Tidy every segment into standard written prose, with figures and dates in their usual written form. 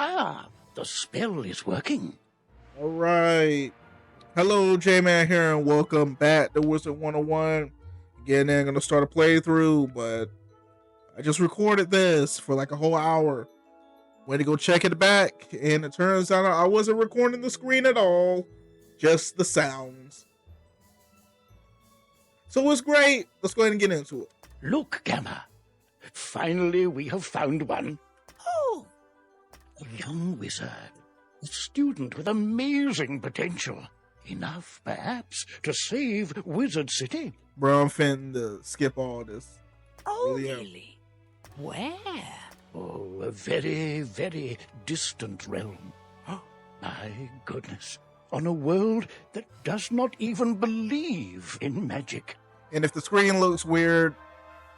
Ah, the spell is working. All right. Hello, Jman here, and welcome back to Wizard101. Again, I'm going to start a playthrough, but I just recorded this for like a whole hour. Went to go check it back, and it turns out I wasn't recording the screen at all, just the sounds. So it's great. Let's go ahead and get into it. Look, Gamma. Finally, we have found one. Oh! A young wizard. A student with amazing potential. Enough, perhaps, to save Wizard City. Bro, I'm finna skip all this. Oh, really? Where? Oh, a very, very distant realm. Oh, my goodness. On a world that does not even believe in magic. And if the screen looks weird,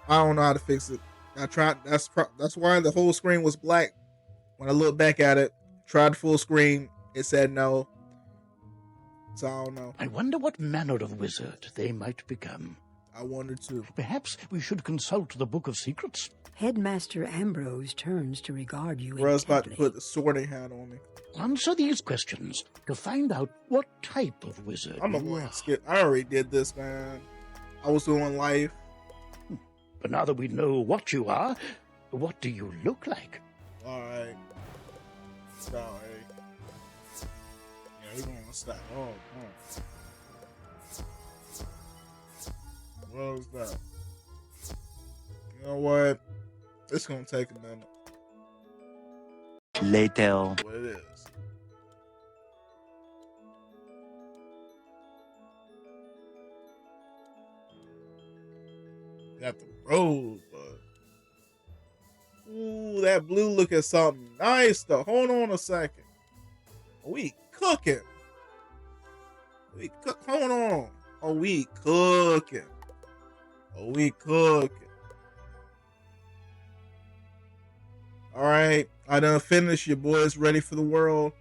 I don't know how to fix it. I tried. That's why the whole screen was black. When I look back at it, tried full screen, it said no. So I don't know. I wonder what manner of wizard they might become. I wonder too. Perhaps we should consult the Book of Secrets. Headmaster Ambrose turns to regard you Bro, I was about to intently. put the sorting hat on me. Answer these questions to find out what type of wizard I'm you gonna are. skip. I already did this, man. I was doing life. But now that we know what you are, what do you look like? Alright. Sorry. Yeah, we're gonna stop. Oh, what was that? You know what? It's gonna take a minute. Later. What it is. Got the rose, but ooh, that blue looking something nice though. Hold on a second. We cooking. Hold on. Oh, we cooking. Oh, we cooking. All right, I done finished. Your boy's ready for the world.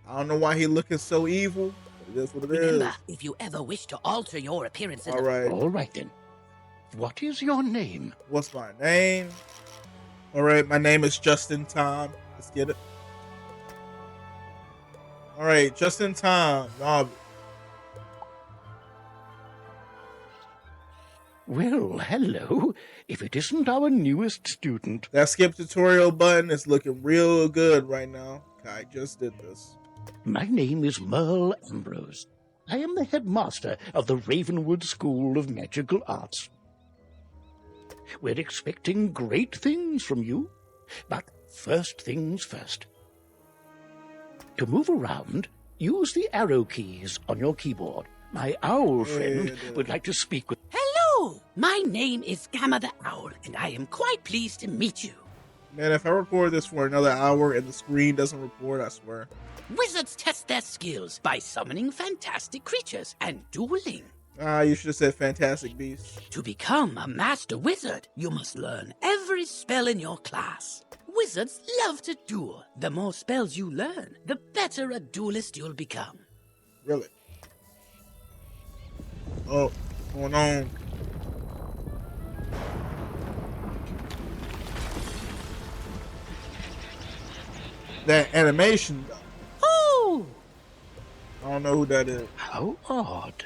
I don't know why he looking so evil. But it is what it is. Remember, if you ever wish to alter your appearance in All right. All right, then. What is your name? What's my name? All right, my name is Justin Tom. Let's get it. All right, Justin Tom. Well, hello. If it isn't our newest student. That skip tutorial button is looking real good right now. I just did this. My name is Merle Ambrose. I am the headmaster of the Ravenwood School of Magical Arts. We're expecting great things from you, but first things first. To move around, use the arrow keys on your keyboard. My owl friend would like to speak with... Hello! My name is Gamma the Owl, and I am quite pleased to meet you. Man, if I record this for another hour and the screen doesn't record, I swear. Wizards test their skills by summoning fantastic creatures and dueling. You should have said Fantastic Beasts. To become a master wizard, you must learn every spell in your class. Wizards love to duel. The more spells you learn, the better a duelist you'll become. Really? Oh, what's going on? That animation, though. Oh! I don't know who that is. How odd.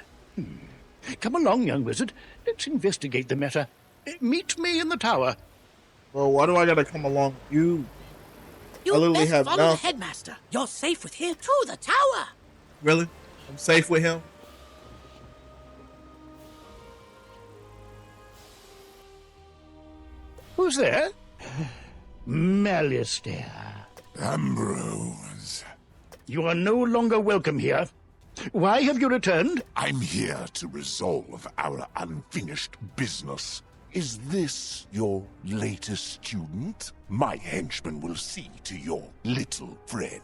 Come along, young wizard. Let's investigate the matter. Meet me in the tower. Well, why do I gotta come along with you? You I literally best have follow the nothing. headmaster. You're safe with him to the tower. Really? I'm safe with him? Who's there? Malistaire. Ambrose, You are no longer welcome here. Why have you returned? I'm here to resolve our unfinished business. Is this your latest student? My henchman will see to your little friend.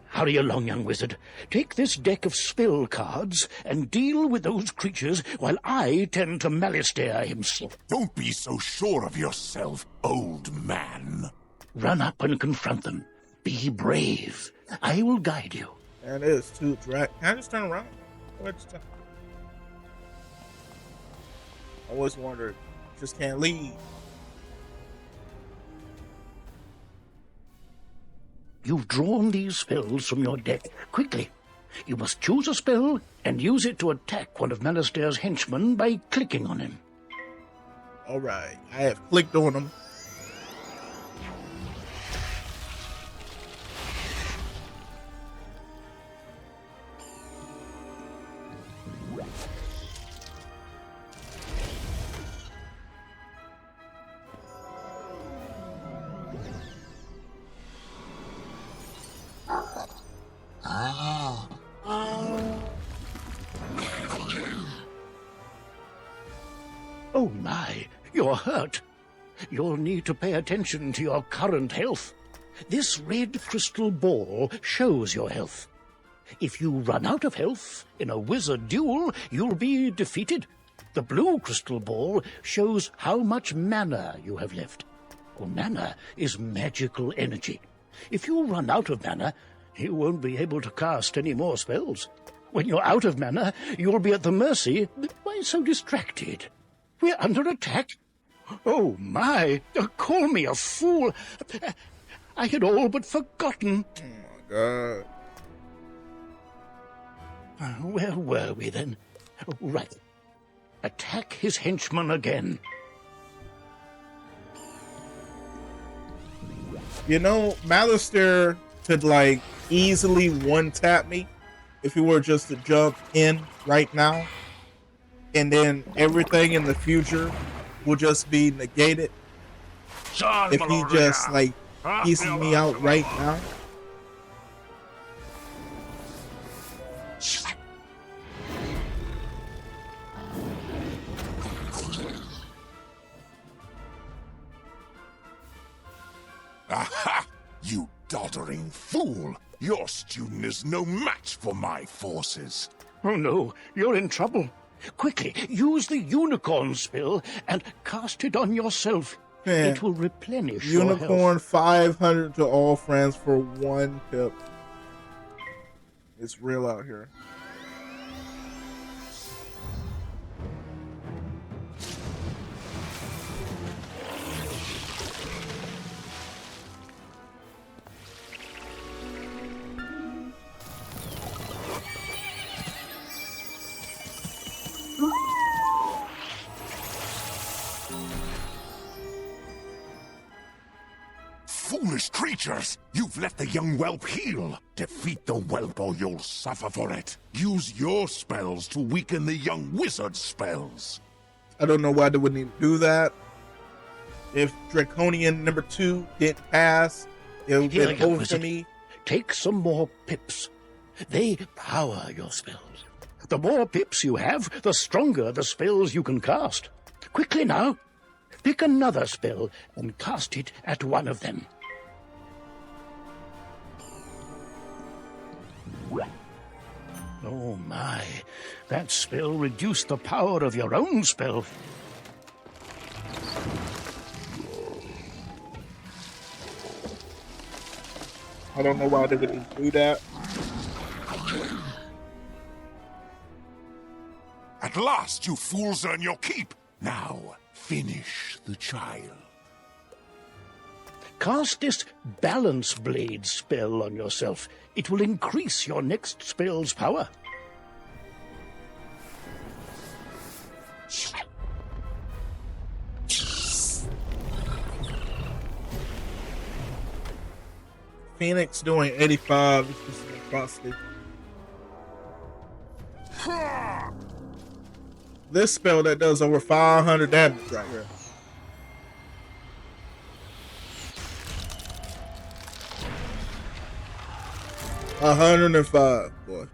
Hurry along, young wizard. Take this deck of spell cards and deal with those creatures while I tend to Malistaire himself. Don't be so sure of yourself, old man. Run up and confront them. Be brave. I will guide you. And it is too drag. Can I just turn around? I always wondered. Just can't leave. You've drawn these spells from your deck. Quickly, you must choose a spell and use it to attack one of Malastair's henchmen by clicking on him. All right, I have clicked on him. Oh my, you're hurt. You'll need to pay attention to your current health. This red crystal ball shows your health. If you run out of health in a wizard duel, you'll be defeated. The blue crystal ball shows how much mana you have left. Well, mana is magical energy. If you run out of mana, you won't be able to cast any more spells. When you're out of mana, you'll be at the mercy. Why so distracted? We're under attack. Oh, my. Call me a fool. I had all but forgotten. Oh, my God. Where were we then? Right. Attack his henchman again. You know, Malastair could, like, easily one-tap me if he were just to jump in right now. And then everything in the future will just be negated if he just, like, pieces me out right now. Aha! You doddering fool! Your student is no match for my forces. Oh, no. You're in trouble. Quickly, use the unicorn spell and cast it on yourself. Man, it will replenish your Unicorn health. 500 to all friends for 1 pip. It's real out here. Foolish creatures! You've let the young whelp heal. Defeat the whelp or you'll suffer for it. Use your spells to weaken the young wizard's spells. I don't know why they would need to do that. If Draconian number 2 didn't pass, it would Here have you been go, over for wizard. me. Take some more pips. They power your spells. The more pips you have, the stronger the spells you can cast. Quickly now. Pick another spell and cast it at one of them. Oh my, that spell reduced the power of your own spell. I don't know why they would need to do that. At last, you fools earn your keep. Now, finish the child. Cast this Balance Blade spell on yourself. It will increase your next spell's power. Phoenix doing 85 is just an atrocity. This spell that does over 500 damage right here. $105, boy.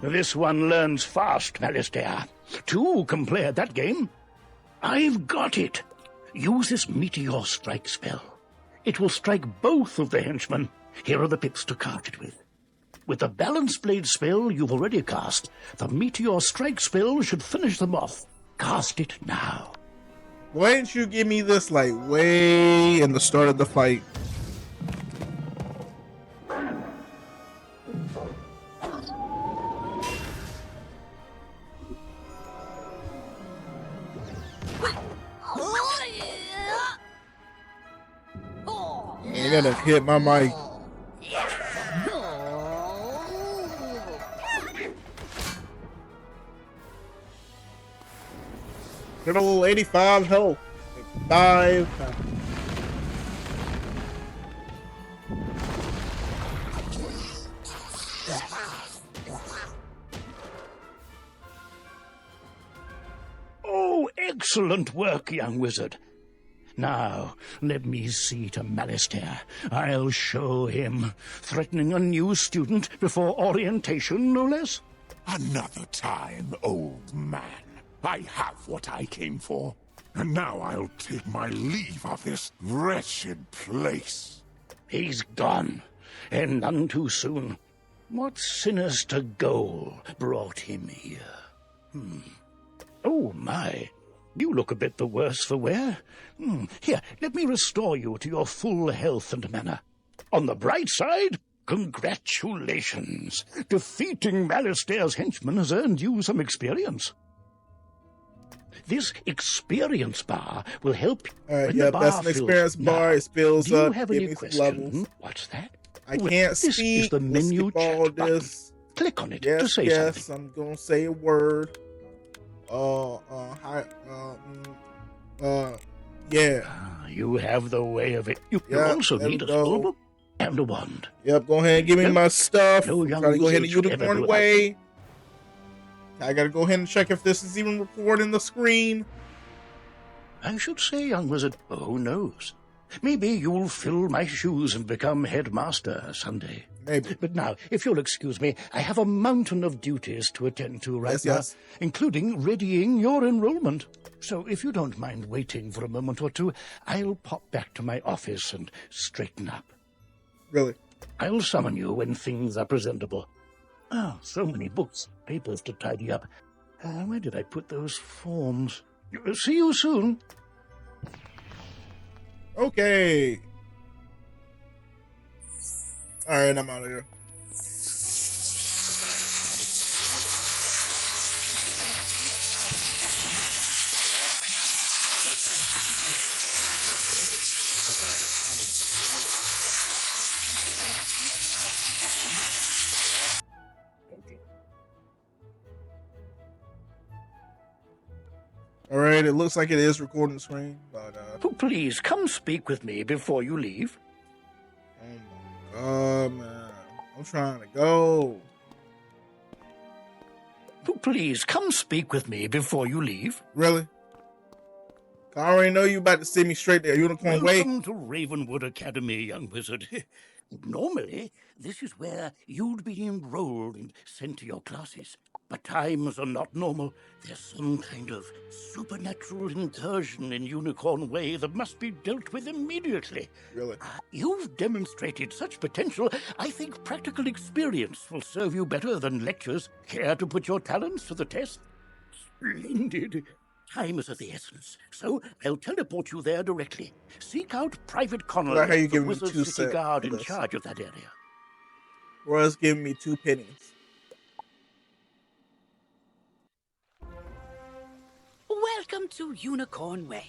This one learns fast, Malastair. 2 can play at that game. I've got it. Use this Meteor Strike spell. It will strike both of the henchmen. Here are the pips to cast it with. With the Balance Blade spell you've already cast, the Meteor Strike spell should finish them off. Cast it now. Why didn't you give me this, like, way in the start of the fight? gotta hit my mic. Good old 85 health. 5. Oh, excellent work, young wizard. Now, let me see to Malistaire. I'll show him. Threatening a new student before orientation, no less? Another time, old man. I have what I came for. And now I'll take my leave of this wretched place. He's gone, and none too soon. What sinister goal brought him here? Oh, my. You look a bit the worse for wear. Here, let me restore you to your full health and manner. On the bright side, congratulations. Defeating Malistaire's henchman has earned you some experience. This experience bar will help. Yep, that's an experience bar. It fills do you up. have Give any me questions? some levels. What's that? I can't This speak. is the Let's menu skip all chat button. this. Click on it Yes, to say yes, something. I'm gonna say a word. Yeah. You have the way of it. You Yep, also there need we a go. spellbook and a wand. Yep, go ahead and give me Yep. my stuff. No I'm young trying to go ahead and wizard should ever unicorn do away. I gotta go ahead and check if this is even recording the screen. I should say, young wizard, who knows? Maybe you'll fill my shoes and become headmaster someday. Maybe. But now, if you'll excuse me, I have a mountain of duties to attend to right Yes, now, yes. including readying your enrollment. So if you don't mind waiting for a moment or two, I'll pop back to my office and straighten up. Really? I'll summon you when things are presentable. Oh, so many books, papers to tidy up. Where did I put those forms? See you soon. Okay. Alright, I'm out of here. Alright, it looks like it is recording the screen, but Please come speak with me before you leave. oh my god, man. I'm trying to go. Please come speak with me before you leave. Really? I already know you about to send me straight there. Unicorn Way. Welcome to Ravenwood Academy, young wizard. Normally, this is where you'd be enrolled and sent to your classes. But times are not normal. There's some kind of supernatural incursion in Unicorn Way that must be dealt with immediately. Really? You've demonstrated such potential, I think practical experience will serve you better than lectures. Care to put your talents to the test? Splendid. Time is of the essence, so I'll teleport you there directly. Seek out Private Connell, Like how you the give me Wizard 2 City cents Guard for in this. charge of that area. Roy's giving me 2 pennies. Welcome to Unicorn Way.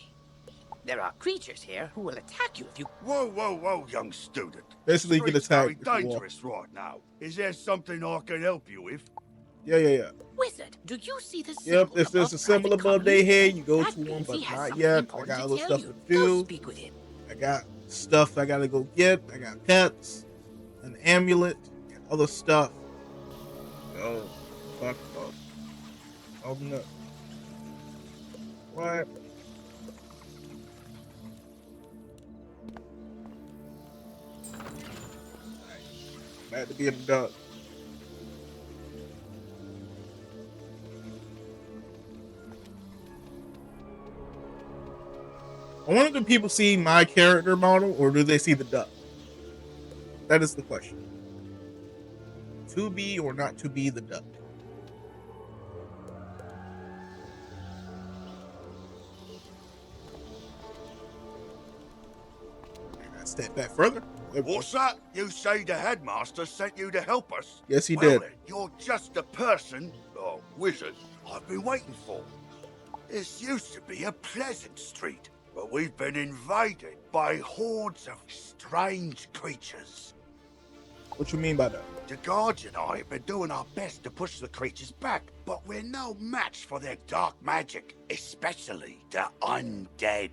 There are creatures here who will attack you if you... Whoa, whoa, whoa, young student. Basically, you get Street's very attacked if you walk. dangerous right now. Is there something I can help you with? Yeah. Wizard, do you see the Yep, symbol if there's a above symbol Private above their Connell? head, you go That to one, means but he has not something yet. I important got to other tell stuff you. to Go do. speak with him. I got stuff I gotta go get. I got pets, an amulet, other stuff. Oh, fuck off. Oh no. What? Glad to be in the dark. I wonder if people see my character model or do they see the duck? That is the question. To be or not to be the duck? I gotta step back further. What's that? You say the headmaster sent you to help us? Yes, he Well, did. then, you're just the person, wizard, I've been waiting for. This used to be a pleasant street. but we've been invaded by hordes of strange creatures. What you mean by that? The guards and I have been doing our best to push the creatures back, but we're no match for their dark magic, especially the undead.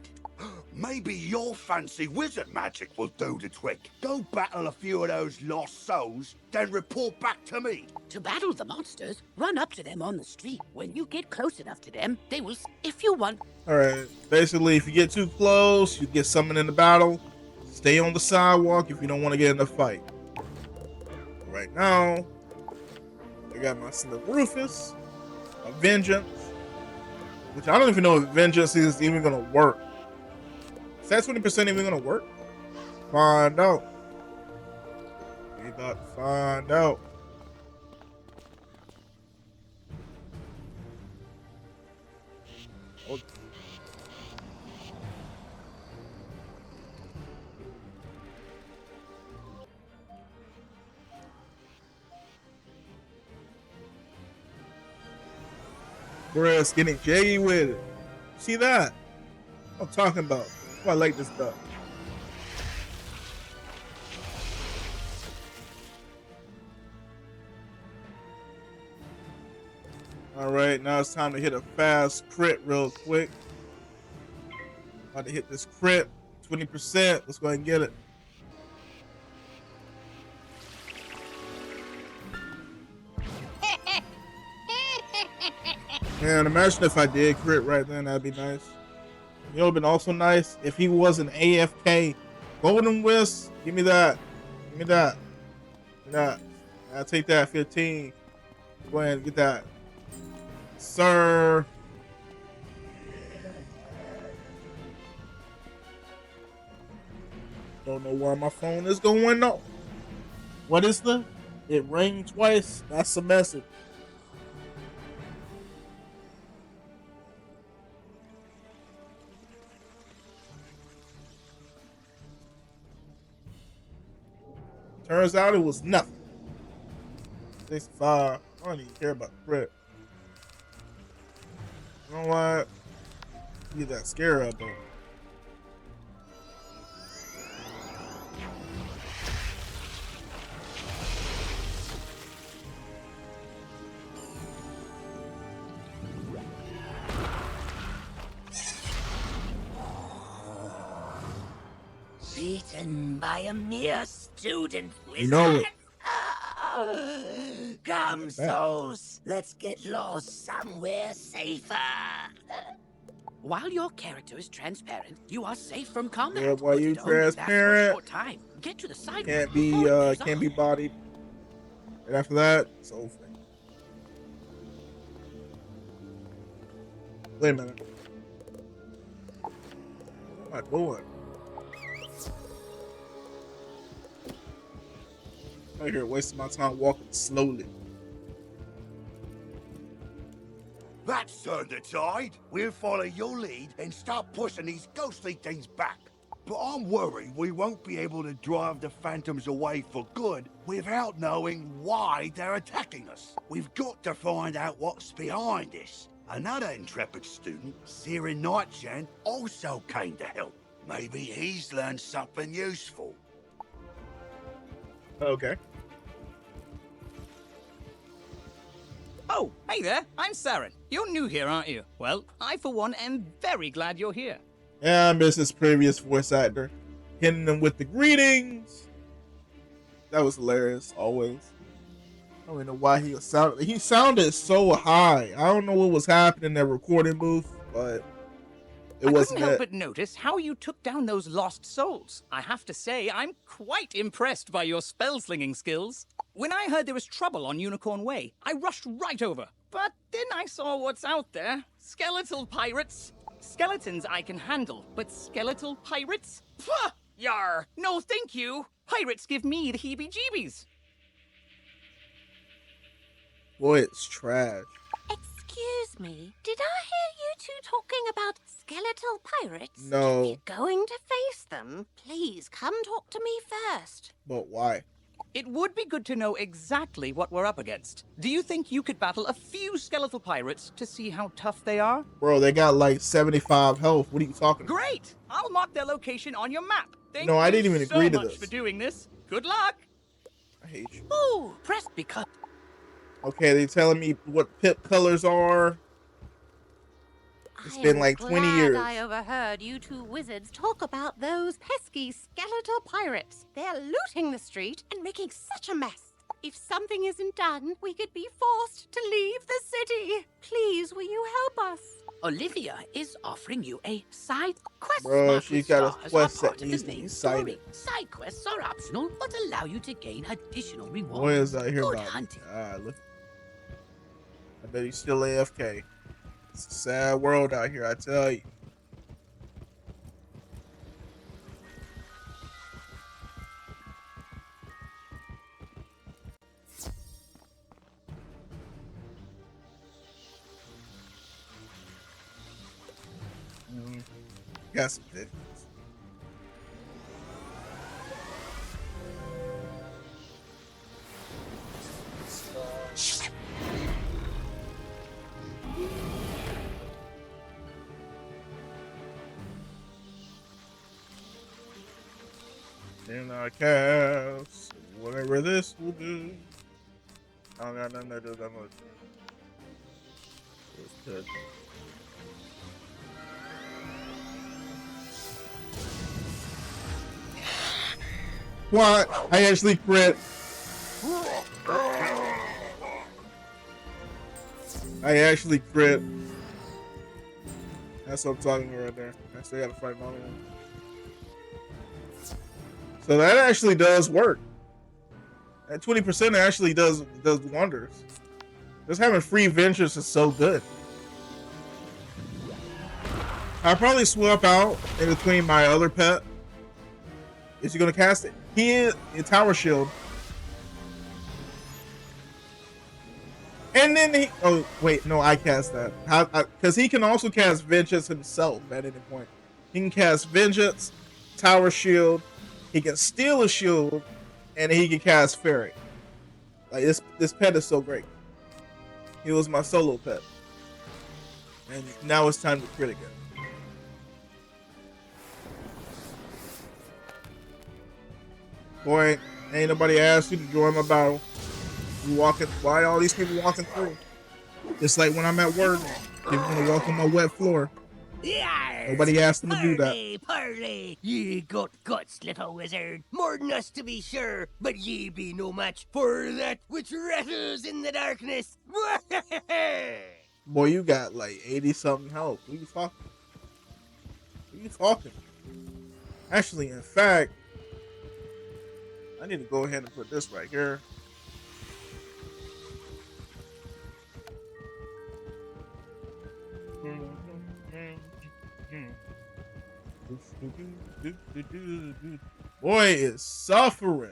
Maybe your fancy wizard magic will do the trick. Go battle a few of those lost souls, then report back to me. To battle the monsters, run up to them on the street. When you get close enough to them, they will, if you want. Alright, basically, if you get too close, you get summoned in the battle. Stay on the sidewalk if you don't want to get in the fight. Right now, I got my son of Rufus, a Vengeance, which I don't even know if Vengeance is even going to work. Is that 20% even going to work? Find out. We got to find out. Okay. Bruh's getting jiggy with it. See that? I'm talking about. That's why I like this stuff. Alright, now it's time to hit a fast crit real quick. About to hit this crit. 20%. Let's go ahead and get it. Man, imagine if I did crit right then, that'd be nice. You know, it would have been also nice if he was an AFK. Golden Wisp, give me that. Give me that. Give me that. I'll take that, 15. Go ahead and get that. Sir. Don't know why my phone is going off. What is the? It rang twice. That's a message. Turns out it was nothing. 65. I don't even care about the crit. You know what? Get that scare up though. Beaten by a mere student wizard. You know it. Come, souls. Let's get lost somewhere safer. While your character is transparent, you are safe from combat. Yeah, while but you it only lasts for a transparent, short time. Get to the sidewalk can't before it be moves on. bodied. And after that, it's over. Wait a minute. What am I doing? I'm out here wasting my time walking slowly. That's turned the tide. We'll follow your lead and start pushing these ghostly things back. But I'm worried we won't be able to drive the phantoms away for good without knowing why they're attacking us. We've got to find out what's behind this. Another intrepid student, Sirin Nightchan, also came to help. Maybe he's learned something useful. Okay. Oh, hey there, I'm Saren. You're new here, aren't you? Well, I for one am very glad you're here. Yeah, I miss his previous voice actor. Hitting them with the greetings. That was hilarious, always. I don't even know why he sounded so high. I don't know what was happening in that recording booth, but it I wasn't couldn't help that. but notice how you took down those lost souls. I have to say, I'm quite impressed by your spell-slinging skills. When I heard there was trouble on Unicorn Way, I rushed right over. But then I saw what's out there. Skeletal pirates. Skeletons I can handle, but skeletal pirates? Pah! Yar! No thank you! Pirates give me the heebie-jeebies. Boy, it's trash. Excuse me, did I hear you two talking about skeletal pirates? No. If you're going to face them, please come talk to me first. But why? It would be good to know exactly what we're up against. Do you think you could battle a few skeletal pirates to see how tough they are? Bro, they got like 75 health. What are you talking about? Great! I'll mark their location on your map. Thank No, I you didn't even so agree to much this. for doing this. Good luck! I hate you. Ooh, press because. Okay, they telling me what pip colors are. It's been like 20 years. I overheard you two wizards talk about those pesky skeletal pirates. They're looting the street and making such a mess. If something isn't done, we could be forced to leave the city. Please, will you help us? Olivia is offering you a side quest. Bro, marked she's with got a stars quest are that part of needs the to be main story. cited. Side quests are optional, but allow you to gain additional rewards. Boy, is out here Good about hunting. look. I bet he's still AFK. It's a sad world out here, I tell you. Got some things. Then I cast whatever this will do. I don't got nothing to do that much. It's good. What? I actually crit. I actually crit. That's what I'm talking about right there. I still gotta fight another one. So that actually does work. At 20% actually does wonders. Just having free ventures is so good. I'll probably swap out in between my other pet. Is he gonna cast it? He is a tower shield. And then he, oh wait, no, I cast that. Because he can also cast Vengeance himself at any point. He can cast Vengeance, Tower Shield, he can steal a shield, and he can cast Fairy. Like this pet is so great. He was my solo pet. And now it's time to crit again. Boy, ain't nobody asked you to join my battle. You walking? Why all these people walking through? Just like when I'm at work, people want to walk on my wet floor. Yes, Nobody asked them to do that. Parley, ye got guts, little wizard. More than us to be sure, but ye be no match for that which rattles in the darkness. Boy, you got like 80-something health. What are you talking? What are you talking? Actually, in fact, I need to go ahead and put this right here. Boy is suffering.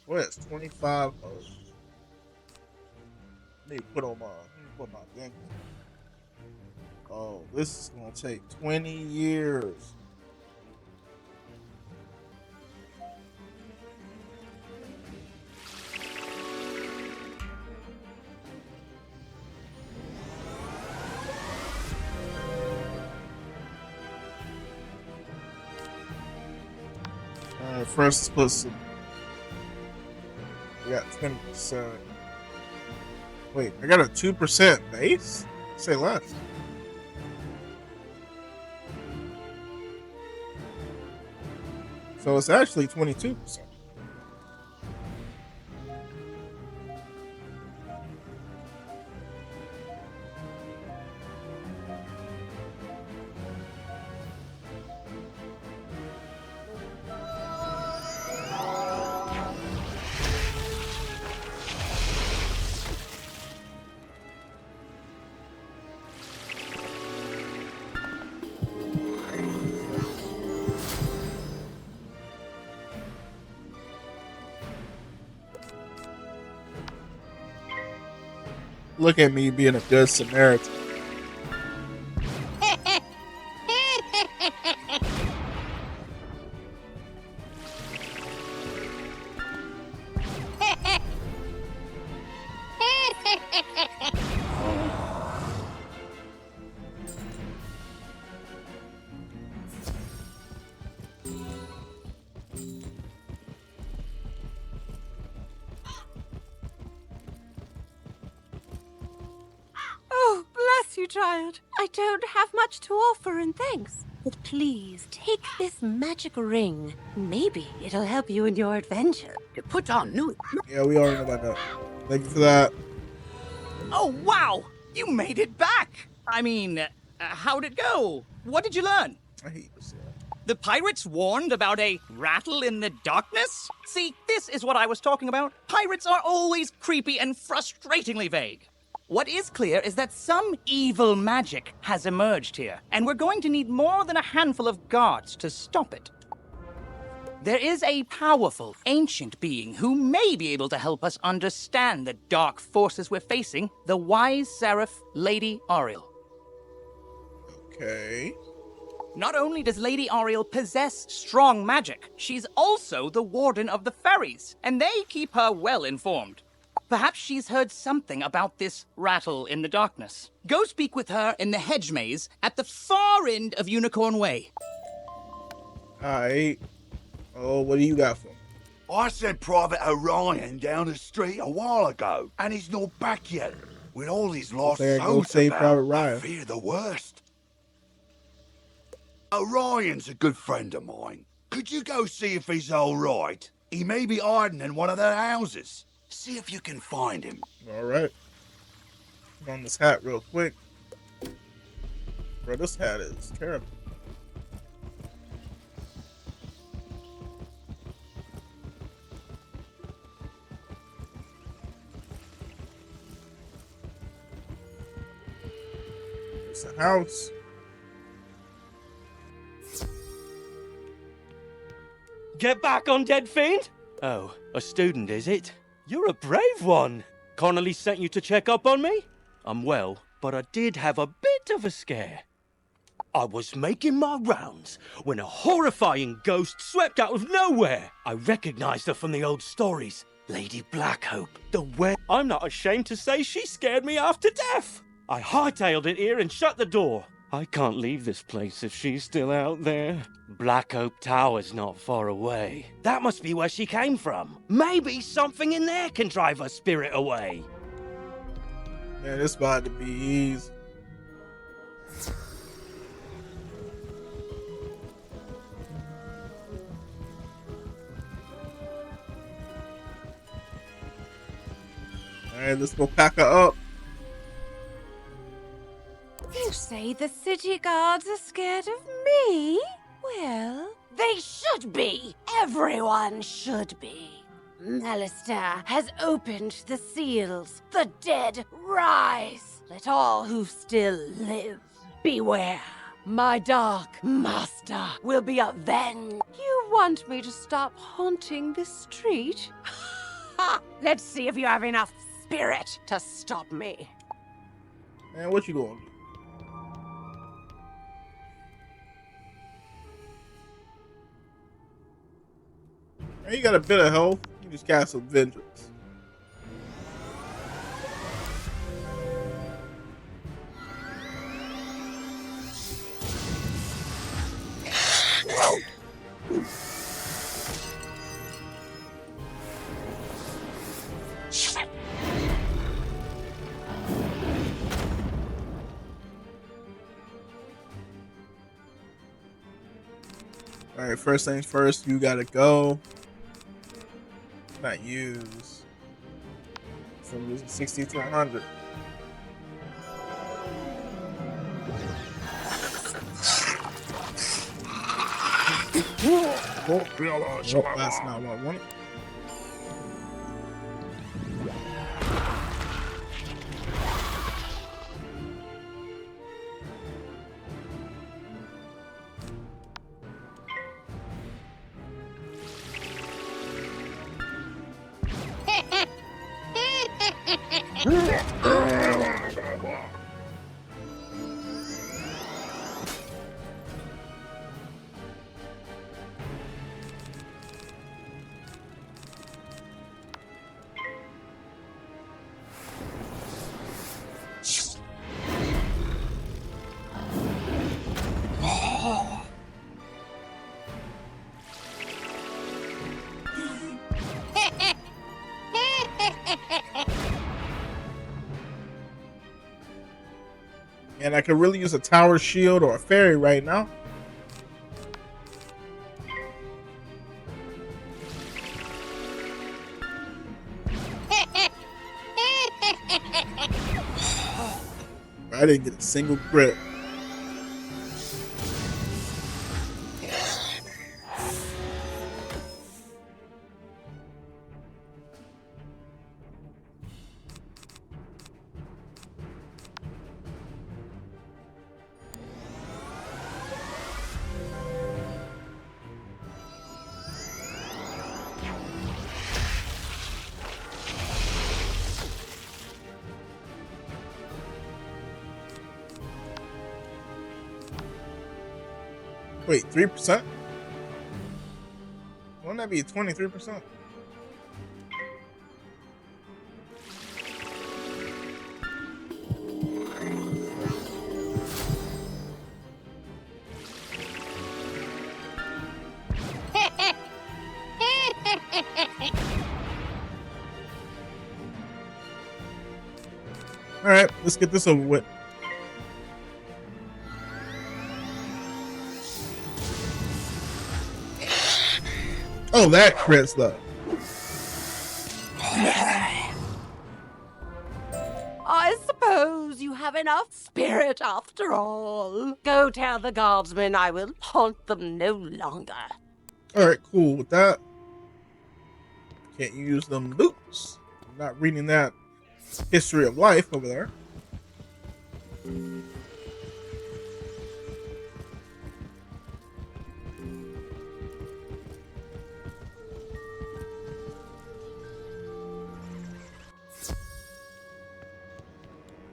Boy, it's 25. Oh, I need to put on my thing. Oh, this is gonna take 20 years. First, let's put some. We got 20%. Wait, I got a 2% base? Say less. So it's actually 22%. Look at me being a good Samaritan. Oh, bless you, child. I don't have much to offer in thanks. But please, take this magic ring. Maybe it'll help you in your adventure. To put on new... Yeah, we already know about that. Thank you for that. Oh, wow! You made it back! I mean, how'd it go? What did you learn? I hate this. The pirates warned about a rattle in the darkness? See, this is what I was talking about. Pirates are always creepy and frustratingly vague. What is clear is that some evil magic has emerged here, and we're going to need more than a handful of guards to stop it. There is a powerful, ancient being who may be able to help us understand the dark forces we're facing, the wise seraph, Lady Ariel. Okay. Not only does Lady Ariel possess strong magic, she's also the warden of the ferries, and they keep her well informed. Perhaps she's heard something about this rattle in the darkness. Go speak with her in the hedge maze at the far end of Unicorn Way. Alright. Oh, what do you got for me? I sent Private Orion down the street a while ago, and he's not back yet. With all these lost There go souls save about, Private I Ryan. fear the worst. Orion's a good friend of mine. Could you go see if he's all right? He may be hiding in one of their houses. See if you can find him. Alright. Put on this hat real quick. Bro, this hat is terrible. It's a house. Get back, undead fiend! Oh, a student, is it? You're a brave one. Connolly sent you to check up on me? I'm well, but I did have a bit of a scare. I was making my rounds when a horrifying ghost swept out of nowhere. I recognized her from the old stories. Lady Blackhope, the I'm not ashamed to say she scared me half to death. I hightailed it here and shut the door. I can't leave this place if she's still out there. Black Oak Tower's not far away. That must be where she came from. Maybe something in there can drive her spirit away. Man, this about to be easy. Alright, let's go pack her up. You say the city guards are scared of me? Well, they should be. Everyone should be. Malister has opened the seals. The dead rise. Let all who still live beware. My dark master will be avenged. You want me to stop haunting this street? Ha! Let's see if you have enough spirit to stop me. Man, what you gonna do? Man, you got a bit of health. You just got some vengeance. Alright, first things first, you gotta go. Not use. From using 60 to 100. Nope, that's not what I wanted. And I could really use a tower shield or a fairy right now. I didn't get a single crit. Wait, 3%? Wouldn't that be 23%? All right, let's get this over with. Oh, that crits though. I suppose you have enough spirit after all. Go tell the guardsmen I will haunt them no longer. All right, cool with that. Can't use them boots. I'm not reading that history of life over there.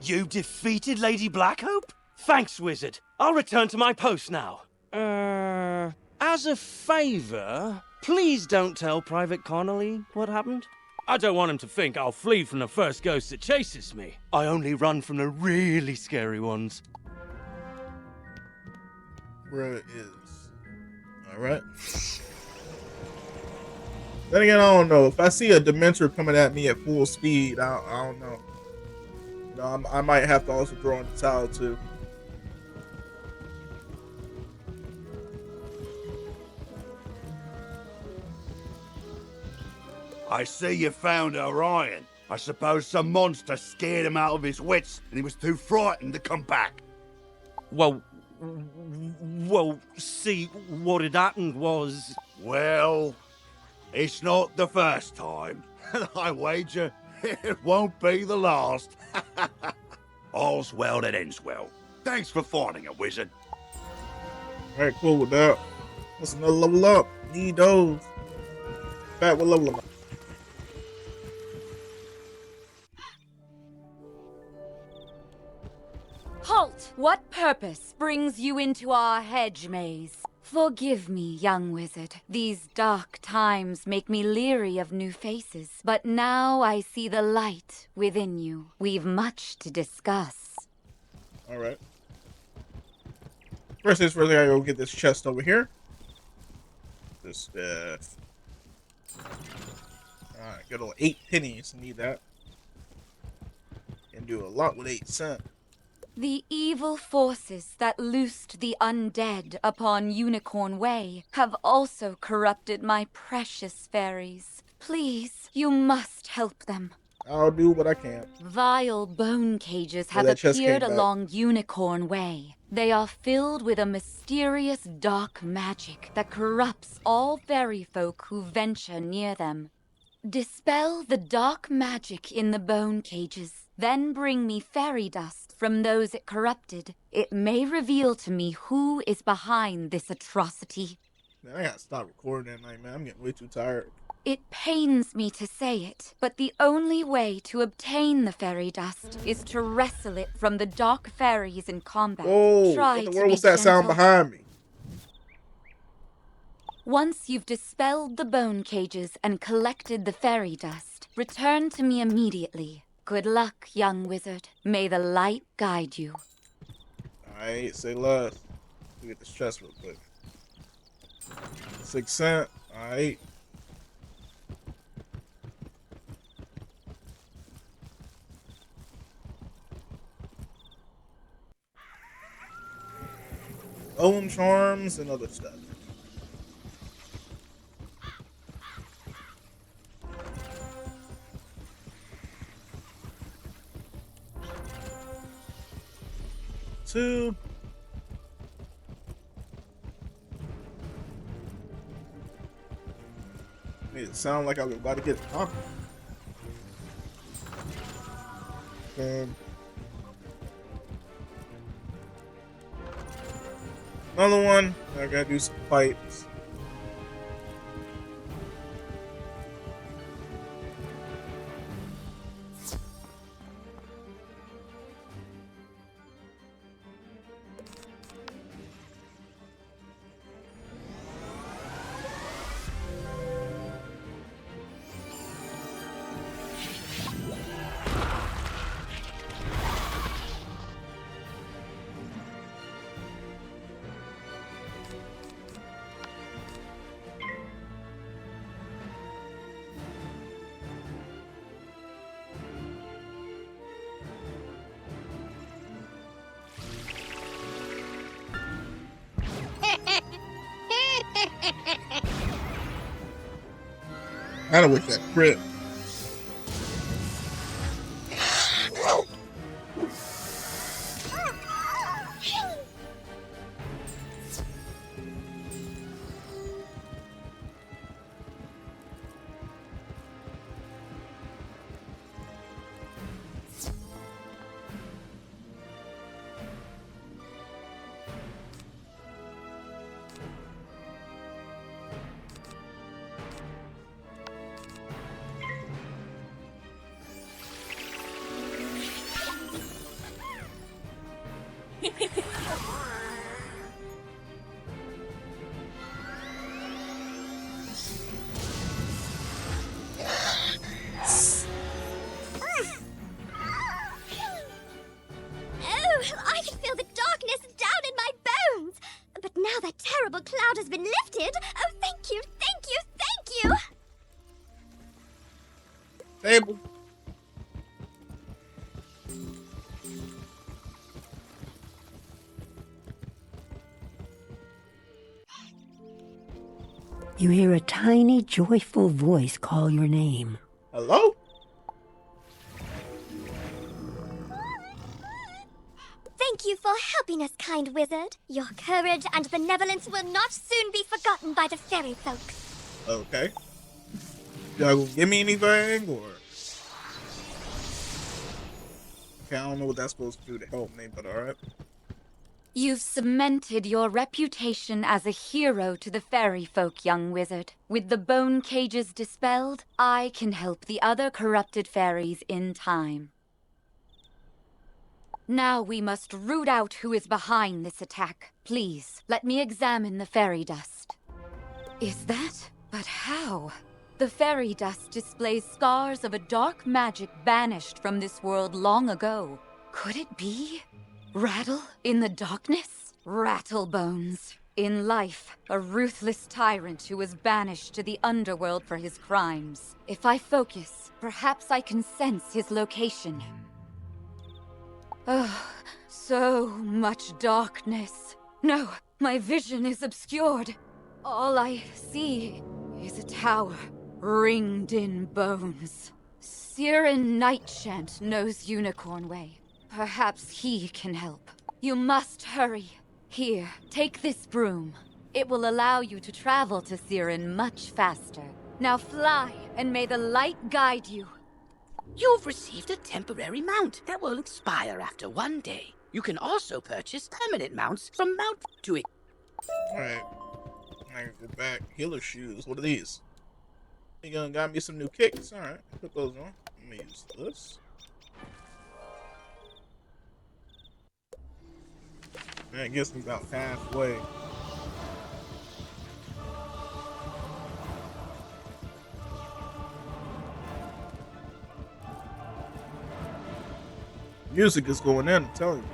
You defeated Lady Blackhope? Thanks, Wizard. I'll return to my post now. As a favor, please don't tell Private Connolly what happened. I don't want him to think I'll flee from the first ghost that chases me. I only run from the really scary ones. Where it is. Alright. Then again, I don't know. If I see a Dementor coming at me at full speed, I don't know. No, I might have to also throw in the towel too. I see you found Orion. I suppose some monster scared him out of his wits and he was too frightened to come back. Well, see, what had happened was... Well, it's not the first time. And I wager it won't be the last. All's well that ends well. Thanks for finding a wizard. Alright, cool with that. What's another level up? Need those. Back with level up. Halt! What purpose brings you into our hedge maze? Forgive me, young wizard. These dark times make me leery of new faces. But now I see the light within you. We've much to discuss. Alright. First things first, I gotta go get this chest over here. This, alright, got 8 pennies. Need that. Can do a lot with 8 cents. The evil forces that loosed the undead upon Unicorn Way have also corrupted my precious fairies. Please, you must help them. I'll do what I can. Vile bone cages have that chest appeared came back. along Unicorn Way. They are filled with a mysterious dark magic that corrupts all fairy folk who venture near them. Dispel the dark magic in the bone cages, then bring me fairy dust from those it corrupted. It may reveal to me who is behind this atrocity. Man, I gotta stop recording that night, man. I'm getting way too tired. It pains me to say it, but the only way to obtain the fairy dust is to wrestle it from the dark fairies in combat. Oh, Try what the to world be was that sound gentle. behind me? Once you've dispelled the bone cages and collected the fairy dust, return to me immediately. Good luck, young wizard. May the light guide you. Alright, say less. Let me get this chest real quick. 6 cents. Alright. Own charms and other stuff. Two. Made it sound like I was about to get coffee. Another one. I gotta do some fights. I don't wish that crit. I can feel the darkness down in my bones. But now that terrible cloud has been lifted. Oh, thank you, thank you, thank you. Table. You hear a tiny, joyful voice call your name. Hello? Thank you for helping us, kind wizard. Your courage and benevolence will not soon be forgotten by the fairy folk. Okay. Y'all gonna give me anything, or? Okay, I don't know what that's supposed to do to help me, but alright. You've cemented your reputation as a hero to the fairy folk, young wizard. With the bone cages dispelled, I can help the other corrupted fairies in time. Now we must root out who is behind this attack. Please, let me examine the fairy dust. Is that? But how? The fairy dust displays scars of a dark magic banished from this world long ago. Could it be? Rattle in the darkness? Rattle bones. In life, a ruthless tyrant who was banished to the underworld for his crimes. If I focus, perhaps I can sense his location. Oh, so much darkness. No, my vision is obscured. All I see is a tower ringed in bones. Siren Nightshant knows Unicorn Way. Perhaps he can help. You must hurry. Here, take this broom. It will allow you to travel to Siren much faster. Now fly, and may the light guide you. You've received a temporary mount that will expire after 1 day. You can also purchase permanent mounts from Mount to it. Alright. I can go back. Healer shoes. What are these? You gonna got me some new kicks? Alright. Put those on. Let me use this. Man, it gets me about halfway. Music is going in, I'm telling you.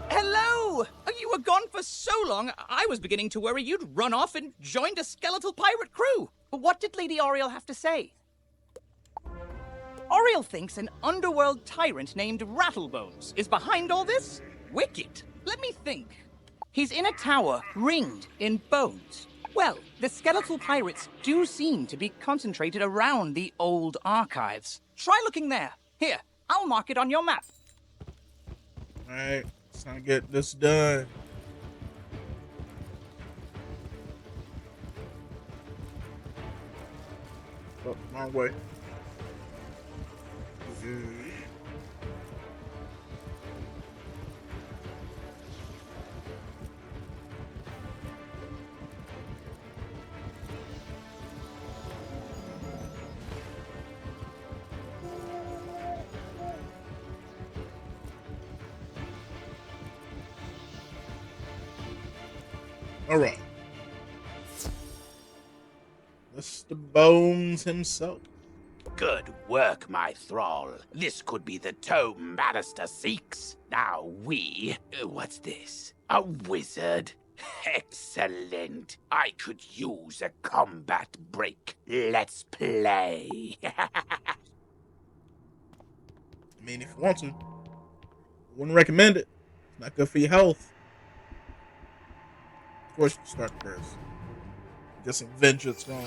Hello! You were gone for so long, I was beginning to worry you'd run off and joined a skeletal pirate crew. What did Lady Oriel have to say? Oriel thinks an underworld tyrant named Rattlebones is behind all this? Wicked. Let me think. He's in a tower ringed in bones. Well, the skeletal pirates do seem to be concentrated around the old archives. Try looking there. Here, I'll mark it on your map. Alright, let's not get this done. Oh, wrong way. All right. Mr. Bones himself. Good work, my thrall. This could be the tome Magister seeks. Now what's this? A wizard? Excellent. I could use a combat break. Let's play. I mean, if you want to, wouldn't recommend it. It's not good for your health. Of course, you can start first. Get some vengeance going.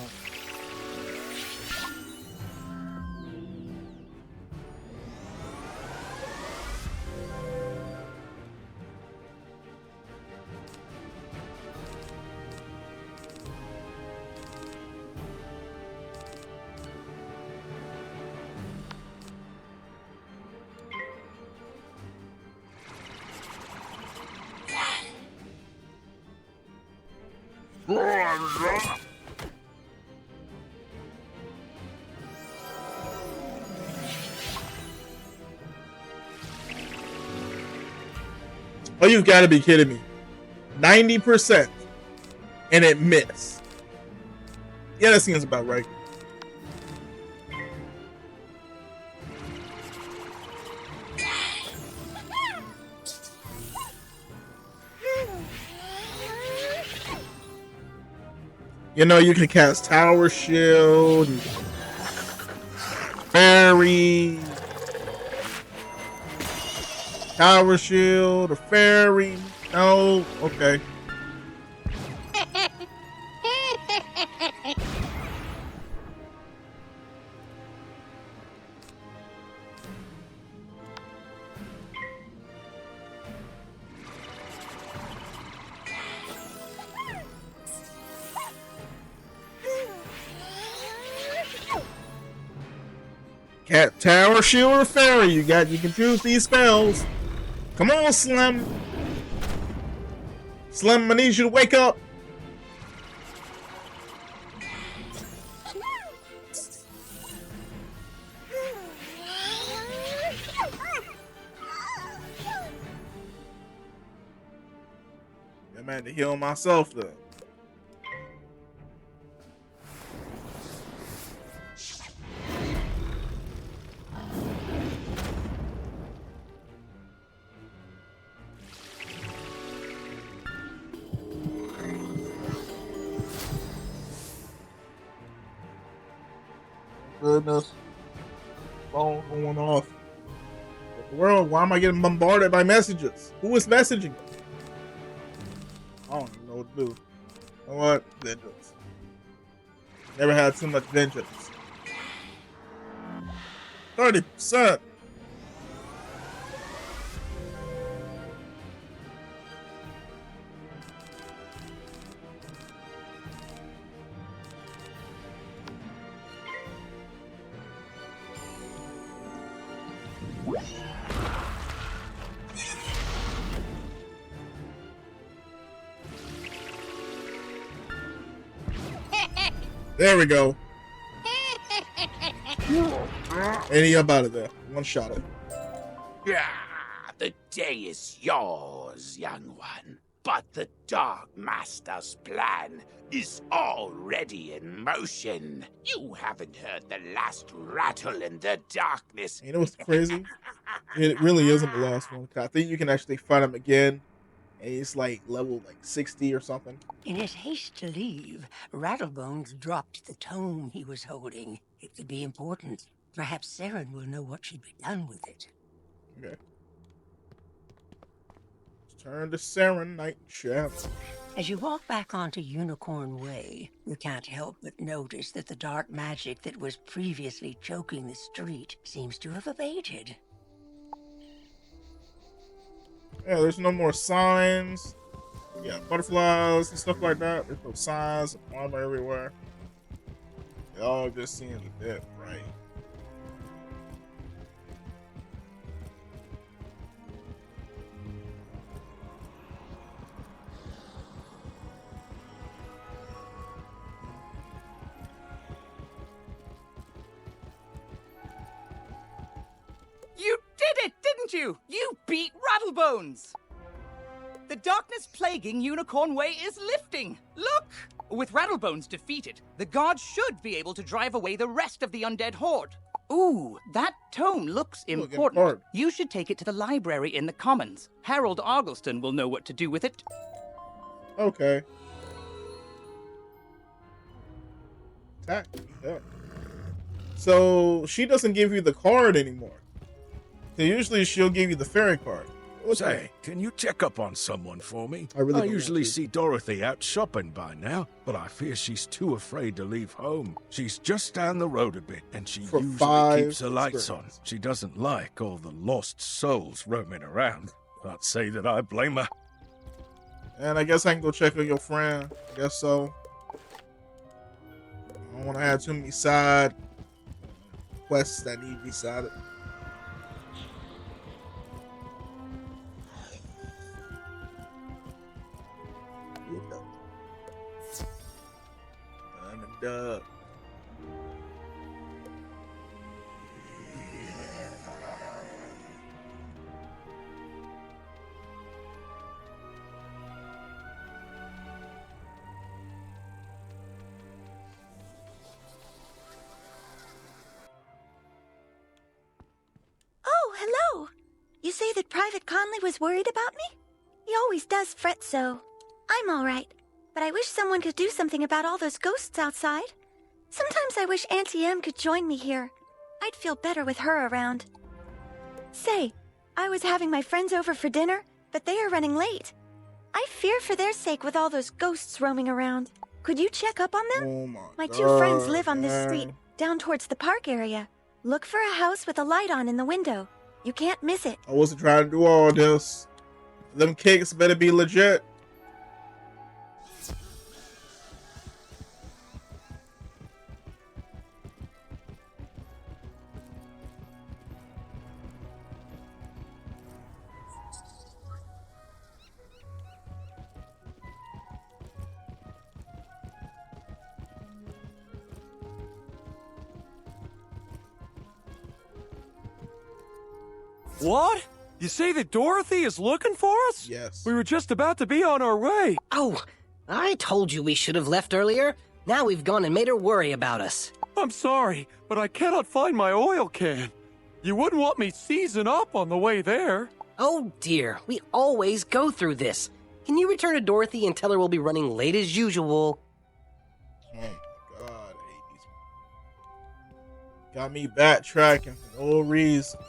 Oh, you've got to be kidding me. 90% and it missed. Yeah, that seems about right. You know, you can cast Tower Shield, Fairy, Tower Shield, or Fairy. No, okay. Cat, Tower, Shield, or Fairy. You can choose these spells. Come on, Slim. Slim, I need you to wake up. I'm had to heal myself though. Goodness. Phone going off. What the world? Why am I getting bombarded by messages? Who is messaging? I don't even know what to do. You know what? Vengeance. Never had too much vengeance. 30%. There we go. Any up out of there. One shot it. Yeah, the day is yours, young one. But the Dark Master's plan is already in motion. You haven't heard the last rattle in the darkness. You know what's crazy? It really isn't the last one. I think you can actually fight him again. And he's like level 60 or something. In his haste to leave, Rattlebones dropped the tome he was holding. It could be important. Perhaps Saren will know what should be done with it. Okay. Let's turn to Saren, Night Chap. As you walk back onto Unicorn Way, you can't help but notice that the dark magic that was previously choking the street seems to have abated. Yeah, there's no more signs. Yeah, butterflies and stuff like that. There's no signs of armor everywhere. It all just seems a bit bright. You did it, didn't you? You beat Rattlebones! The darkness plaguing Unicorn Way is lifting. Look! With Rattlebones defeated, the gods should be able to drive away the rest of the undead horde. Ooh, that tome looks important. You should take it to the library in the Commons. Harold Argleston will know what to do with it. Okay. Attack. Yeah. So she doesn't give you the card anymore. So usually she'll give you the fairy card. Say, can you check up on someone for me? I really I don't usually want to. see Dorothy out shopping by now, but I fear she's too afraid to leave home. She's just down the road a bit, and she For usually 5 keeps her lights on. experience. She doesn't like all the lost souls roaming around. Can't say that I blame her. And I guess I can go check on your friend. I guess so. I don't want to add too many side quests that need to be decided. Dub. Oh, hello. You say that Private Conley was worried about me? He always does fret so. I'm all right, but I wish someone could do something about all those ghosts outside. Sometimes I wish Auntie Em could join me here. I'd feel better with her around. Say, I was having my friends over for dinner, but they are running late. I fear for their sake with all those ghosts roaming around. Could you check up on them? Oh My two friends live on this street, down towards the park area. Look for a house with a light on in the window. You can't miss it. I wasn't trying to do all this. Them cakes better be legit. What? You say that Dorothy is looking for us? Yes. We were just about to be on our way. Oh, I told you we should have left earlier. Now we've gone and made her worry about us. I'm sorry, but I cannot find my oil can. You wouldn't want me seizing up on the way there. Oh dear, we always go through this. Can you return to Dorothy and tell her we'll be running late as usual? Oh my god, I hate these. Got me backtracking for no reason.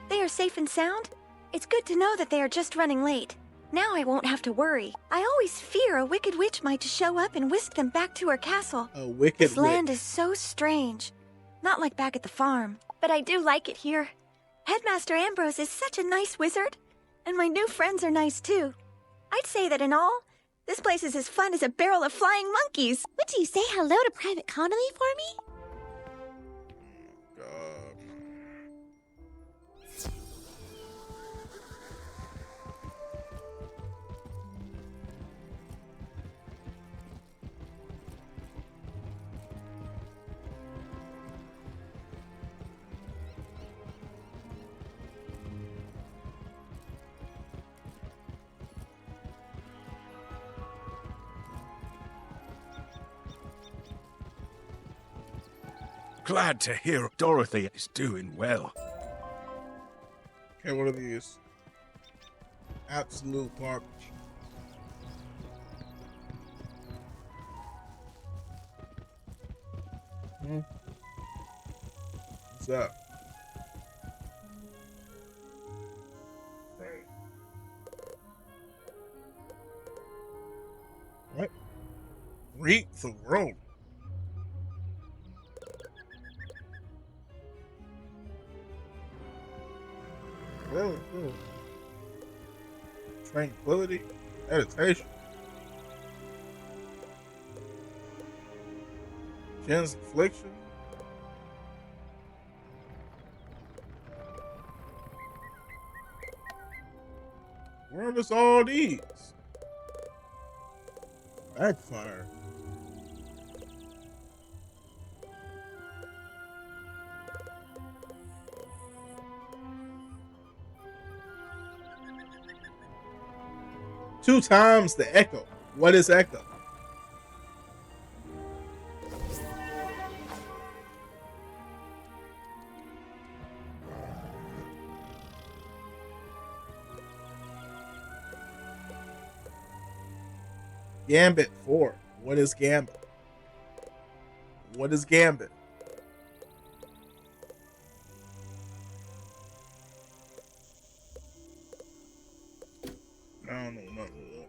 They are safe and sound? It's good to know that they are just running late. Now I won't have to worry. I always fear a wicked witch might show up and whisk them back to her castle. A wicked This land witch. is so strange. Not like back at the farm. But I do like it here. Headmaster Ambrose is such a nice wizard. And my new friends are nice too. I'd say that in all, this place is as fun as a barrel of flying monkeys. Would you say hello to Private Connolly for me? Glad to hear Dorothy is doing well. Okay, what are these? Absolute garbage. What's up? What? Reap the road. Tranquility, meditation, Jen's affliction. Where are all these? Backfire. Two times the echo. What is echo? Gambit 4. What is Gambit? What is Gambit? I don't know nothing of that.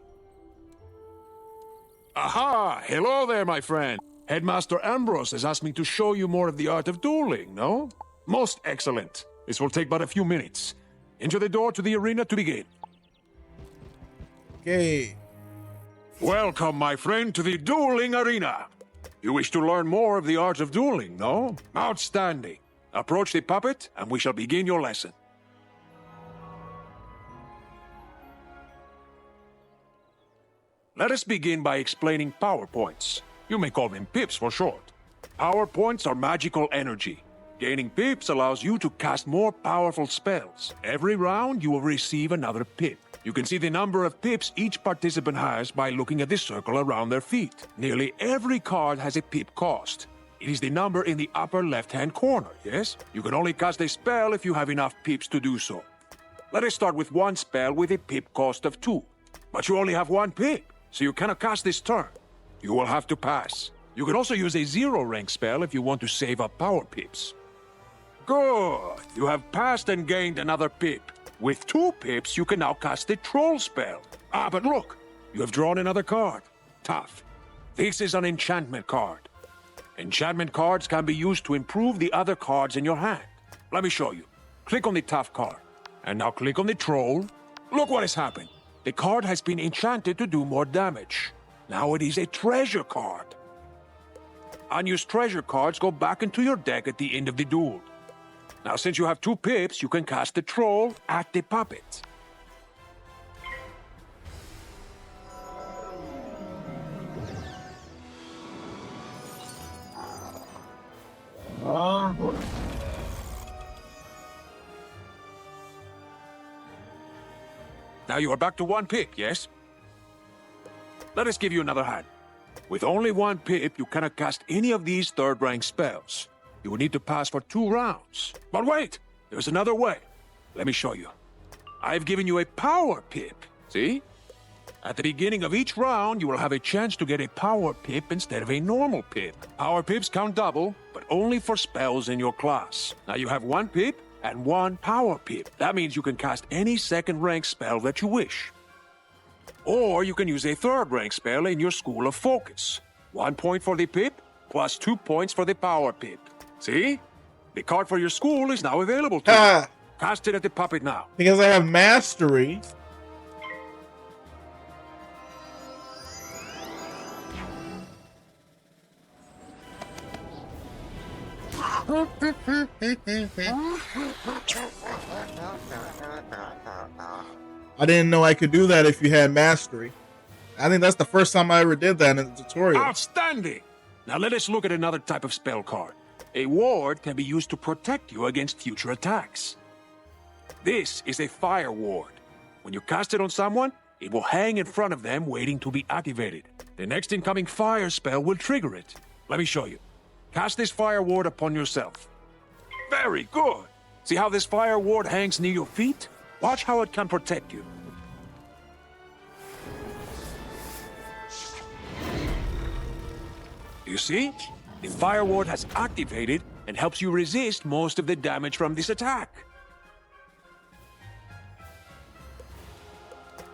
Aha! Hello there, my friend. Headmaster Ambrose has asked me to show you more of the art of dueling, no? Most excellent. This will take but a few minutes. Enter the door to the arena to begin. Okay. Welcome, my friend, to the dueling arena. You wish to learn more of the art of dueling, no? Outstanding. Approach the puppet, and we shall begin your lesson. Let us begin by explaining power points. You may call them pips for short. Power points are magical energy. Gaining pips allows you to cast more powerful spells. Every round, you will receive another pip. You can see the number of pips each participant has by looking at the circle around their feet. Nearly every card has a pip cost. It is the number in the upper left-hand corner, yes? You can only cast a spell if you have enough pips to do so. Let us start with one spell with a pip cost of 2. But you only have 1 pip, so you cannot cast this turn. You will have to pass. You can also use a 0-rank spell if you want to save up power pips. Good! You have passed and gained another pip. With 2 pips, you can now cast the Troll spell. Ah, but look! You have drawn another card. Tough. This is an enchantment card. Enchantment cards can be used to improve the other cards in your hand. Let me show you. Click on the Tough card. And now click on the Troll. Look what has happened. The card has been enchanted to do more damage. Now it is a treasure card. Unused treasure cards go back into your deck at the end of the duel. Now, since you have 2 pips, you can cast the Troll at the puppet. Now you are back to 1 pip, yes? Let us give you another hand. With only 1 pip, you cannot cast any of these 3rd-rank spells. You will need to pass for 2 rounds. But wait! There's another way. Let me show you. I've given you a power pip. See? At the beginning of each round, you will have a chance to get a power pip instead of a normal pip. Power pips count double, but only for spells in your class. Now you have 1 pip and 1 power pip. That means you can cast any 2nd-rank spell that you wish. Or you can use a 3rd-rank spell in your School of Focus. 1 point for the pip, plus 2 points for the power pip. See? The card for your school is now available to you. Cast it at the puppet now. Because I have mastery. I didn't know I could do that if you had mastery. I think that's the first time I ever did that in the tutorial. Outstanding! Now let us look at another type of spell card. A ward can be used to protect you against future attacks. This is a fire ward. When you cast it on someone, it will hang in front of them waiting to be activated. The next incoming fire spell will trigger it. Let me show you. Cast this fire ward upon yourself. Very good. See how this fire ward hangs near your feet? Watch how it can protect you. You see? The fire ward has activated and helps you resist most of the damage from this attack.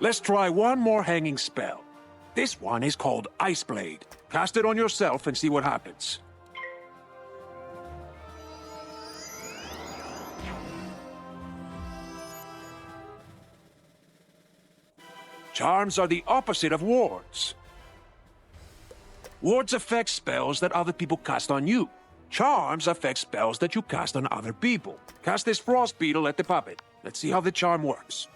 Let's try one more hanging spell. This one is called Ice Blade. Cast it on yourself and see what happens. Charms are the opposite of wards. Wards affect spells that other people cast on you. Charms affect spells that you cast on other people. Cast this Frost Beetle at the puppet. Let's see how the charm works.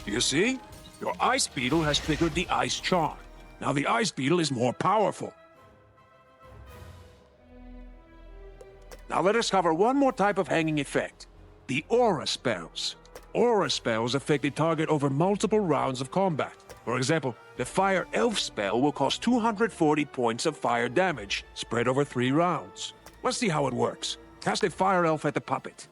You see? Your Ice Beetle has triggered the Ice Charm. Now the Ice Beetle is more powerful. Now let us cover one more type of hanging effect. The Aura Spells. Aura Spells affect the target over multiple rounds of combat. For example, the Fire Elf spell will cause 240 points of fire damage, spread over 3 rounds. Let's see how it works. Cast a Fire Elf at the puppet.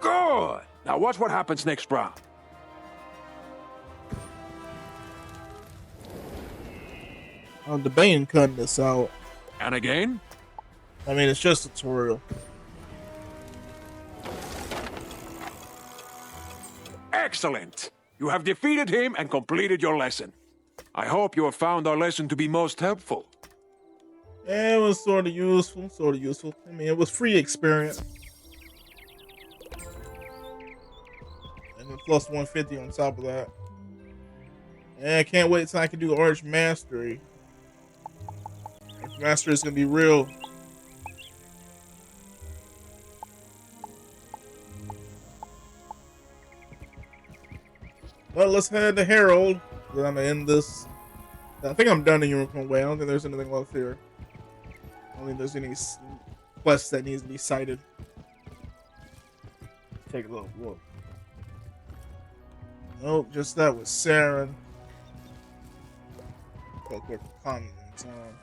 Good! Now watch what happens next round. I'm debating cutting this out. And again? I mean, it's just a tutorial. Excellent! You have defeated him and completed your lesson. I hope you have found our lesson to be most helpful. Yeah, it was sort of useful, I mean, it was free experience. And then plus 150 on top of that. And I can't wait till I can do Arch Mastery. Arch Mastery is going to be real. Well, let's head to Herald. I'm going to end this. I think I'm done in Unicorn Way. I don't think there's anything left here. I don't think there's any quests that needs to be cited. Take a little look. Nope, just that with Saren. Got a quick comment in time.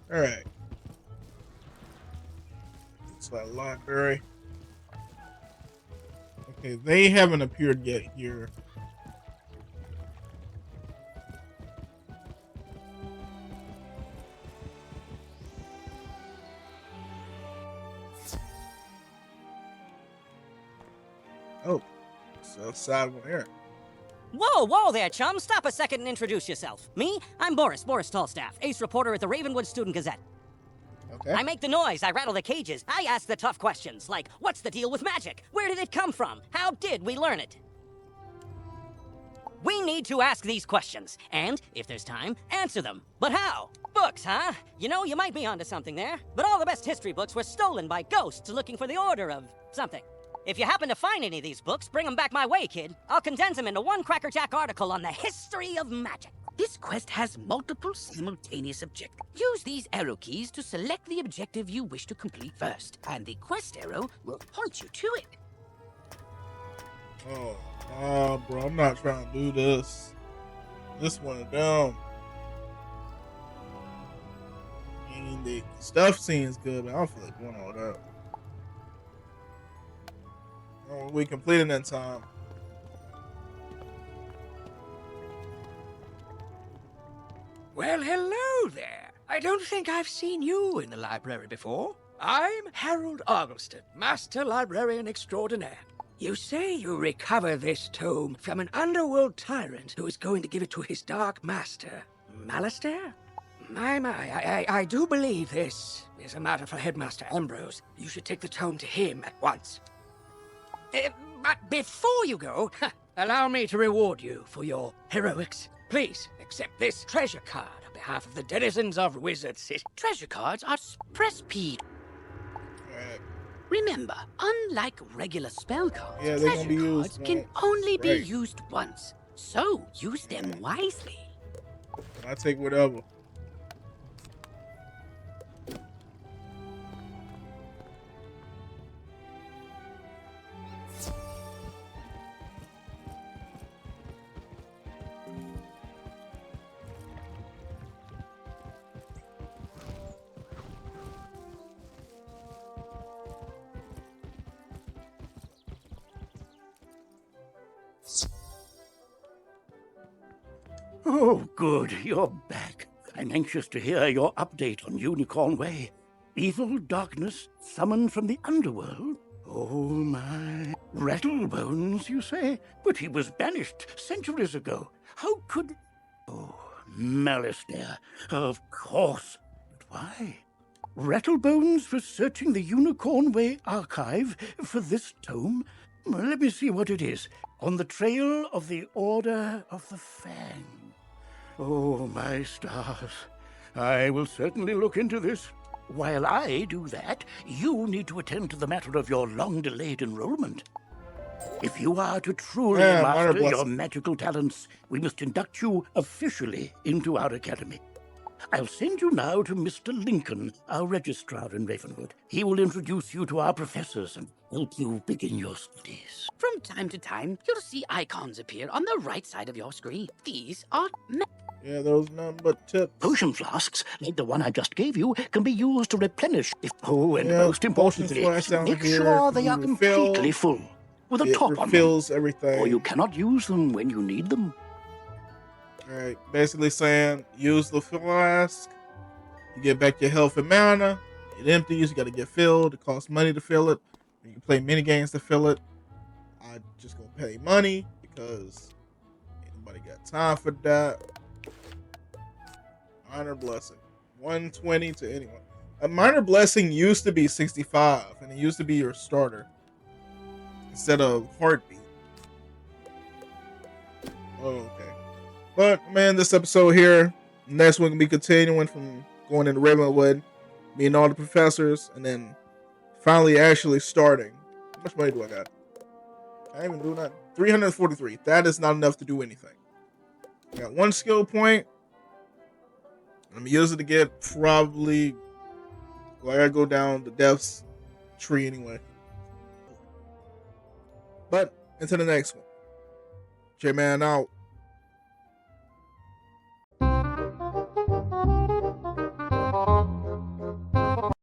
Alright. It's that library. Okay, they haven't appeared yet here. Oh, it's outside one here. Whoa there, chum. Stop a second and introduce yourself. Me? I'm Boris Tallstaff, ace reporter at the Ravenwood Student Gazette. Okay. I make the noise, I rattle the cages, I ask the tough questions, like, what's the deal with magic? Where did it come from? How did we learn it? We need to ask these questions, and, if there's time, answer them. But how? Books, huh? You know, you might be onto something there, but all the best history books were stolen by ghosts looking for the order of something. If you happen to find any of these books, bring them back my way, kid. I'll condense them into one crackerjack article on the history of magic. This quest has multiple simultaneous objectives. Use these arrow keys to select the objective you wish to complete first, and the quest arrow will point you to it. Oh, bro, I'm not trying to do this. This went down. the stuff seems good, but I don't feel like doing all that. Oh, we completed that time. Well, hello there. I don't think I've seen you in the library before. I'm Harold Argleston, Master Librarian Extraordinaire. You say you recover this tome from an underworld tyrant who is going to give it to his dark master, Malistaire? I do believe this is a matter for Headmaster Ambrose. You should take the tome to him at once. But before you go, allow me to reward you for your heroics. Please accept this treasure card on behalf of the denizens of Wizard City. Treasure cards are press-peed. Remember, unlike regular spell cards, treasure cards can only be used once. So, use them wisely. I take whatever. Oh, good, you're back. I'm anxious to hear your update on Unicorn Way. Evil darkness summoned from the underworld? Oh, my. Rattlebones, you say? But he was banished centuries ago. How could... Oh, Malistaire. Of course. But why? Rattlebones was searching the Unicorn Way archive for this tome? Well, let me see what it is. On the trail of the Order of the Fang. Oh, my stars. I will certainly look into this. While I do that, you need to attend to the matter of your long-delayed enrollment. If you are to truly master your magical talents, we must induct you officially into our academy. I'll send you now to Mr. Lincoln, our registrar in Ravenwood. He will introduce you to our professors and help you begin your studies. From time to time, you'll see icons appear on the right side of your screen. These are... Yeah, those nothing but tips. Potion flasks, like the one I just gave you, can be used to replenish. And most importantly, make sure they are completely full, with a top on them. Refills everything. Or you cannot use them when you need them. Alright, basically saying, use the flask, you get back your health and mana, it empties, you gotta get filled, it costs money to fill it, you can play mini games to fill it. I just gonna pay money, because ain't nobody got time for that. Minor Blessing, 120 to anyone. A Minor Blessing used to be 65, and it used to be your starter, instead of Heartbeat. Oh, okay. But, man, this episode here, next one will be continuing from going into Ravenwood, meeting all the professors, and then finally actually starting. How much money do I got? I ain't even do nothing. 343. That is not enough to do anything. I got one skill point. I'm going to use it to get probably... Well, I got to go down the Death's tree anyway. But, into the next one. Jman out.